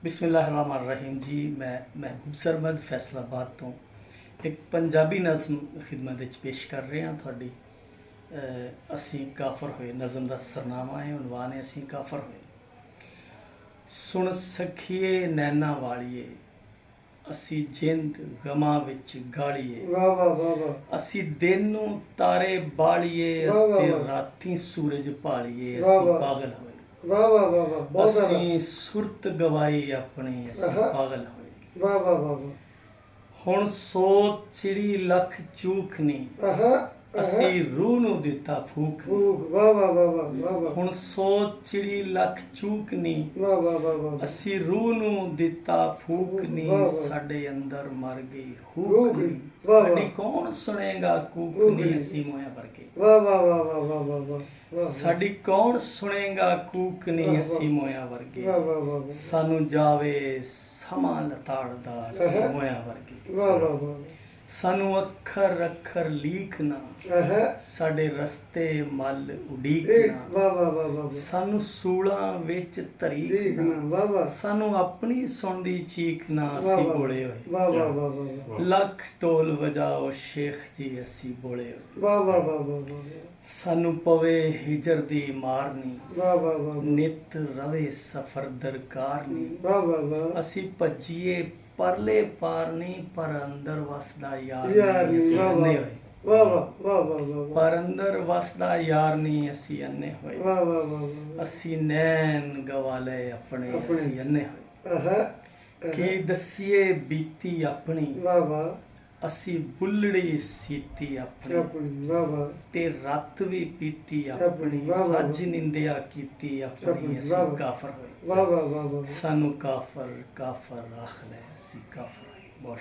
बिस्मिल्लाहिर्रहमानिर्रहीम जी। मैं महबूब सरमद फैसलाबाद तो एक पंजाबी नज़म खिदमत विच पेश कर रहे हैं थोड़ी। असी काफर होए नज़म का सरनामा है, उनवान है असी काफर होए। सुन सखिए नैना वालिए, असी जिंद गमां विच गालिए। वाह वाह वाह वाह। असी दिन नूं तारे बालिए वाह वाह ते वाह। रातीं सूरज भालिए। वाह असी वाह। पागल होए, वाह वाह वाह वाह, बहुत ज़्यादा। असी सुरत गवाई अपनी, असी आहा। पागल होए। वाह वाह वाह वाह। ਹੁਣ ਸੋਚ ਚਿੜੀ ਲੱਖ ਚੂਕ ਨੀ, आहा ਅਸੀਂ रूह ਨੂੰ ਦਿੱਤਾ फूक ਨੀ। फूक। वाह वाह वाह वाह वाह वाह। ਹੁਣ ਸੋਚ ਚਿੜੀ ਲੱਖ ਚੂਕ ਨੀ, वाह वाह वाह वाह। ਅਸੀਂ रूह ਨੂੰ ਦਿੱਤਾ ਫੂਕ ਨੀ। वाह वाह। ਸਾਡੇ ਅੰਦਰ ਮਰ ਗਈ ਹੂਕ ਹੂਕ ਨੀ। ਨੀ, वाह वाह। ਸਾਡੀ ਕੌਣ ਸੁਣੇਗਾ ਕੂਕ हूक ਨੀ। नी। ਅਸੀਂ ਮੋਇਆ ਵਰਗੇ, वाह वाह वाह वाह वाह वाह वाह वाह। ਸਾਡੀ ਕੌਣ ਸੁਣੇਗਾ ਕੂਕ ਨੀ। वाह वाह। ਅਸੀਂ ਮੋਇਆ ਵਰਗੇ, वाह वाह वाह वाह। ਸਾਨੂੰ ਜਾਵੇ ਸਮਾਂ ਲਤਾੜਦਾ। ਅਸੀਂ आहा। ਮੋਇਆ ਵਰਗੇ, वाह वाह वाह। ਸਾਨੂੰ ਅੱਖਰ ਅੱਖਰ ਲੀਖਣਾ, आहा। ਸਾਡੇ ਰਸਤੇ ਮੱਲ एक। ਉਡੀਕਣਾ। वाह वाह वाह वाह वाह। ਸਾਨੂੰ ਸੂਲਾਂ ਵਿੱਚ देखना। ਤਰੀਕਣਾ, वाह वाह। ਸਾਨੂੰ ਆਪਣੀ ਸੁਣਦੀ ਚੀਕਣਾ। वाह ਅਸੀਂ वाह। ਬੋਲੇ ਹੋਏ, वाह वाह वाह वाह वाह। ਲੱਖ ਢੋਲ ਵਜਾਓ ਸ਼ੇਖ ਜੀ। ਅਸੀਂ ਬੋਲੇ ਹੋਏ, वाह वाह वाह वाह वाह। ਸਾਨੂੰ ਪਵੇ ਹਿਜਰ ਦੀ ਮਾਰਨੀ, वाह वाह वाह वाह। ਨਿਤ ਰਵੇ ਸਫਰ ਦਰਕਾਰ ਨੀ। वाह वाह वाह। ਅਸੀਂ ਭੱਜੀਏ ਪਰਲੇ ਪਾਰ ਨੀ, ਪਰ ਅੰਦਰ ਵਸਦਾ ਯਾਰ यार ਨਹੀਂ। नहीं। ਅਸੀਂ वाह ਅੰਨੇ वाह। ਹੋਏ, वाह वाह वाह वाह वाह वाह। ਪਰ ਅੰਦਰ ਵਸਦਾ ਯਾਰ ਨਹੀਂ। ਅਸੀਂ ਅੰਨੇ ਹੋਏ, वाह वाह वाह वाह। ਅਸੀਂ ਨੈਣ ਗਵਾ ਲਏ ਆਪਣੇ। ਆਪਣੇ। ਅਸੀਂ ਅੰਨੇ ਹੋਏ, आहा। ਕੀ ਦਸੀਏ ਬੀਤੀ ਆਪਣੀ। वाह वाह। ਅਸੀਂ ਬੁੱਲੜੀ ਸੀਤੀ ਆਪਣੀ, अपनी। वाह वाह। ਤੇ ਰੱਤ ਵੀ ਪੀਤੀ ਆਪਣੀ। ਆਪਣੀ। ਵਾਹ ਵਾਹ। ਅੱਜ ਨਿੰਦਿਆ ਕੀਤੀ ਆਪਣੀ। ਆਪਣੀ। ਵਾਹ ਅਸੀਂ ਵਾਹ। ਕਾਫਰ ਹੋਏ, वाह वाह वाह वाह। ਸਾਨੂੰ ਕਾਫਰ ਕਾਫਰ ਆਖ ਲੈ। ਅਸੀਂ ਕਾਫਰ ਹੋਏ। ਬਹੁਤ